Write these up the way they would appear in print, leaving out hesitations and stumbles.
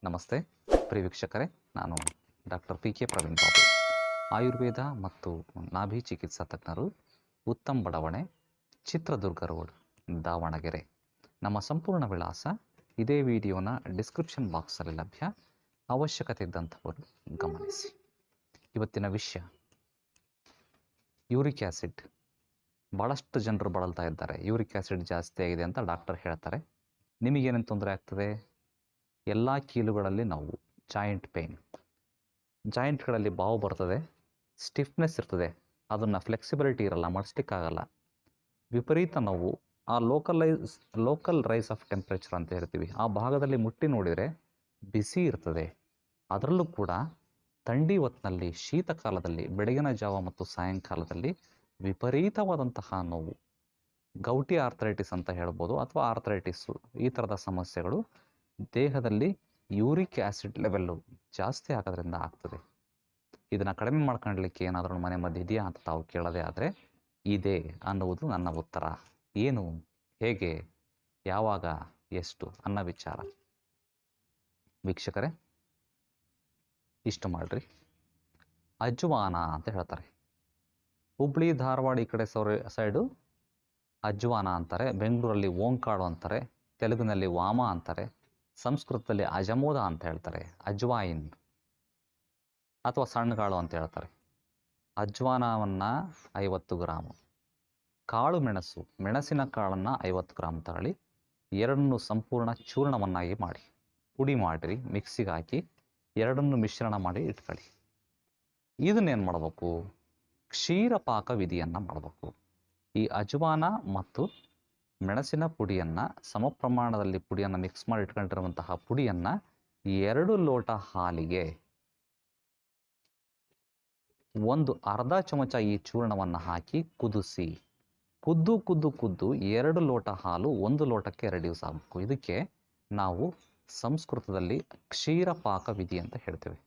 ನಮಸ್ತೆ ಪ್ರಿಯ ವೀಕ್ಷಕರೇ, ನಾನು doctor P K Praveen Babu, Ayurveda ಮತ್ತು ನಾಭಿ ಚಿಕಿತ್ಸಾ ತಜ್ಞರು, ಉತ್ತಮ್ ಬಡಾವಣೆ, ಚಿತ್ರದುರ್ಗ ರೋಡ್, ದಾವಣಗೆರೆ. ನಮ್ಮ ಸಂಪೂರ್ಣ ವಿಳಾಸ ಇದೇ ವಿಡಿಯೋನ ಡಿಸ್ಕ್ರಿಪ್ಷನ್ ಬಾಕ್ಸಲ್ಲಿ ಲಭ್ಯ. ಅವಶ್ಯಕತೆ ಇದ್ದಂಥವರು ಗಮನಿಸಿ. ಇವತ್ತಿನ ವಿಷಯ ಯೂರಿಕ್ ಆ್ಯಸಿಡ್. ಭಾಳಷ್ಟು ಜನರು ಬಳಲ್ತಾ ಇದ್ದಾರೆ. ಯೂರಿಕ್ ಆ್ಯಸಿಡ್ ಜಾಸ್ತಿ ಆಗಿದೆ ಅಂತ ಡಾಕ್ಟರ್ ಹೇಳ್ತಾರೆ. ನಿಮಗೇನೇನು ತೊಂದರೆ ಆಗ್ತದೆ? ಎಲ್ಲ ಕೀಲುಗಳಲ್ಲಿ ನೋವು, ಜಾಯಿಂಟ್ ಪೇಯ್ನ್, ಜಾಯಿಂಟ್ಗಳಲ್ಲಿ ಬಾವು ಬರ್ತದೆ, ಸ್ಟಿಫ್ನೆಸ್ ಇರ್ತದೆ, ಅದನ್ನು ಫ್ಲೆಕ್ಸಿಬಿಲಿಟಿ ಇರಲ್ಲ, ಮಡಿಸ್ಲಿಕ್ಕಾಗಲ್ಲ, ವಿಪರೀತ ನೋವು, ಆ ಲೋಕಲ್ ರೈಸ್ ಆಫ್ ಟೆಂಪ್ರೇಚರ್ ಅಂತ ಹೇಳ್ತೀವಿ, ಆ ಭಾಗದಲ್ಲಿ ಮುಟ್ಟಿ ನೋಡಿದರೆ ಬಿಸಿ ಇರ್ತದೆ. ಅದರಲ್ಲೂ ಕೂಡ ಥಂಡಿ ಹೊತ್ತಿನಲ್ಲಿ, ಶೀತಕಾಲದಲ್ಲಿ, ಬೆಳಗಿನ ಜಾವ ಮತ್ತು ಸಾಯಂಕಾಲದಲ್ಲಿ ವಿಪರೀತವಾದಂತಹ ನೋವು, ಗೌಟಿ ಆರ್ಥರೈಟಿಸ್ ಅಂತ ಹೇಳ್ಬೋದು, ಅಥವಾ ಆರ್ಥರೈಟಿಸ್ಸು, ಈ ಥರದ ಸಮಸ್ಯೆಗಳು ದೇಹದಲ್ಲಿ ಯೂರಿಕ್ ಆ್ಯಸಿಡ್ ಲೆವೆಲ್ಲು ಜಾಸ್ತಿ ಆಗೋದ್ರಿಂದ ಆಗ್ತದೆ. ಇದನ್ನು ಕಡಿಮೆ ಮಾಡ್ಕೊಳ್ಳಲಿಕ್ಕೆ ಏನಾದರೂ ಮನೆ ಮದ್ದು ಇದೆಯಾ ಅಂತ ತಾವು ಕೇಳೋದೇ ಆದರೆ, ಇದೆ ಅನ್ನುವುದು ನನ್ನ ಉತ್ತರ. ಏನು, ಹೇಗೆ, ಯಾವಾಗ, ಎಷ್ಟು ಅನ್ನೋ ವಿಚಾರ. ವೀಕ್ಷಕರೇ, ಇಷ್ಟು ಮಾಡಿರಿ. ಅಜ್ವಾನ ಅಂತ ಹೇಳ್ತಾರೆ. ಹುಬ್ಳಿ ಧಾರವಾಡ ಈ ಕಡೆ ಸೈಡು ಅಜ್ವಾನ ಅಂತಾರೆ, ಬೆಂಗಳೂರಲ್ಲಿ ಓಂಕಾಳು ಅಂತಾರೆ, ತೆಲುಗಿನಲ್ಲಿ ವಾಮ ಅಂತಾರೆ, ಸಂಸ್ಕೃತದಲ್ಲಿ ಅಜಮೋದ ಅಂತ ಹೇಳ್ತಾರೆ, ಅಜ್ವಾಯಿನ್ ಅಥವಾ ಸಣ್ಣಗಾಳು ಅಂತ ಹೇಳ್ತಾರೆ. ಅಜ್ವಾನವನ್ನು 50 ಗ್ರಾಮು, ಕಾಳು ಮೆಣಸು, ಮೆಣಸಿನ ಕಾಳನ್ನು 50 ಗ್ರಾಮ್ ತಗೊಳ್ಳಿ, ಎರಡನ್ನೂ ಸಂಪೂರ್ಣ ಚೂರ್ಣವನ್ನಾಗಿ ಮಾಡಿ ಪುಡಿ ಮಾಡಿರಿ, ಮಿಕ್ಸಿಗೆ ಹಾಕಿ ಎರಡನ್ನೂ ಮಿಶ್ರಣ ಮಾಡಿ ಇಟ್ಕೊಳ್ಳಿ. ಇದನ್ನೇನು ಮಾಡಬೇಕು? ಕ್ಷೀರಪಾಕ ವಿಧಿಯನ್ನು ಮಾಡಬೇಕು. ಈ ಅಜ್ವಾನ ಮತ್ತು ಮೆಣಸಿನ ಪುಡಿಯನ್ನು ಸಮ ಪ್ರಮಾಣದಲ್ಲಿ ಪುಡಿಯನ್ನು ಮಿಕ್ಸ್ ಮಾಡಿ ಇಟ್ಕೊಂಡಿರುವಂತಹ ಪುಡಿಯನ್ನು 2 ಲೋಟ ಹಾಲಿಗೆ ಒಂದು ಅರ್ಧ ಚಮಚ ಈ ಚೂರ್ಣವನ್ನು ಹಾಕಿ ಕುದಿಸಿ, ಕುದ್ದು 2 ಲೋಟ ಹಾಲು 1 ಲೋಟಕ್ಕೆ ರೆಡ್ಯೂಸ್ ಆಗಬೇಕು. ಇದಕ್ಕೆ ನಾವು ಸಂಸ್ಕೃತದಲ್ಲಿ ಕ್ಷೀರಪಾಕ ವಿಧಿ ಅಂತ ಹೇಳ್ತೇವೆ.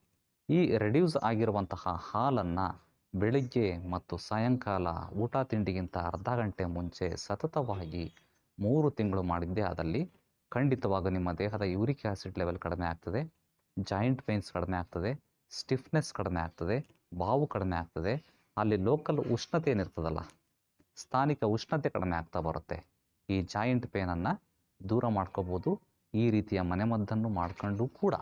ಈ ರೆಡ್ಯೂಸ್ ಆಗಿರುವಂತಹ ಹಾಲನ್ನು ಬೆಳಿಗ್ಗೆ ಮತ್ತು ಸಾಯಂಕಾಲ ಊಟ ತಿಂಡಿಗಿಂತ ಅರ್ಧ ಗಂಟೆ ಮುಂಚೆ ಸತತವಾಗಿ 3 ತಿಂಗಳು ಮಾಡಿದ್ದೇ ಆದಲ್ಲಿ ಖಂಡಿತವಾಗ ನಿಮ್ಮ ದೇಹದ ಯೂರಿಕ್ ಆ್ಯಸಿಡ್ ಲೆವೆಲ್ ಕಡಿಮೆ ಆಗ್ತದೆ, ಜಾಯಿಂಟ್ ಪೇನ್ಸ್ ಕಡಿಮೆ ಆಗ್ತದೆ, ಸ್ಟಿಫ್ನೆಸ್ ಕಡಿಮೆ ಆಗ್ತದೆ, ಬಾವು ಕಡಿಮೆ ಆಗ್ತದೆ, ಅಲ್ಲಿ ಲೋಕಲ್ ಉಷ್ಣತೆ ಏನಿರ್ತದಲ್ಲ, ಸ್ಥಾನಿಕ ಉಷ್ಣತೆ ಕಡಿಮೆ ಆಗ್ತಾ ಬರುತ್ತೆ. ಈ ಜಾಯಿಂಟ್ ಪೇನನ್ನು ದೂರ ಮಾಡ್ಕೋಬೋದು. ಈ ರೀತಿಯ ಮನೆಮದ್ದನ್ನು ಮಾಡ್ಕೊಂಡು ಕೂಡ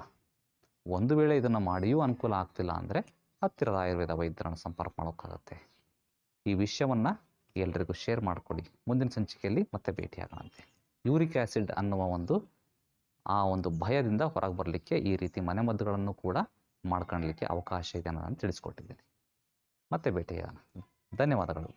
ಒಂದು ವೇಳೆ ಇದನ್ನು ಮಾಡಿಯೂ ಅನುಕೂಲ ಆಗ್ತಿಲ್ಲ ಅಂದರೆ ಹತ್ತಿರದ ಆಯುರ್ವೇದ ವೈದ್ಯರನ್ನು ಸಂಪರ್ಕ ಮಾಡೋಕ್ಕಾಗತ್ತೆ. ಈ ವಿಷಯವನ್ನು ಎಲ್ರಿಗೂ ಶೇರ್ ಮಾಡಿಕೊಡಿ. ಮುಂದಿನ ಸಂಚಿಕೆಯಲ್ಲಿ ಮತ್ತೆ ಭೇಟಿಯಾಗೋಣಂತೆ. ಯೂರಿಕ್ ಆ್ಯಸಿಡ್ ಅನ್ನುವ ಒಂದು ಭಯದಿಂದ ಹೊರಗೆ ಬರಲಿಕ್ಕೆ ಈ ರೀತಿ ಮನೆಮದ್ದುಗಳನ್ನು ಕೂಡ ಮಾಡ್ಕೊಳ್ಳಲಿಕ್ಕೆ ಅವಕಾಶ ಇದೆ ಅನ್ನೋದನ್ನು ತಿಳಿಸ್ಕೊಟ್ಟಿದ್ದೀನಿ. ಮತ್ತೆ ಭೇಟಿಯಾಗೋಣ. ಧನ್ಯವಾದಗಳು.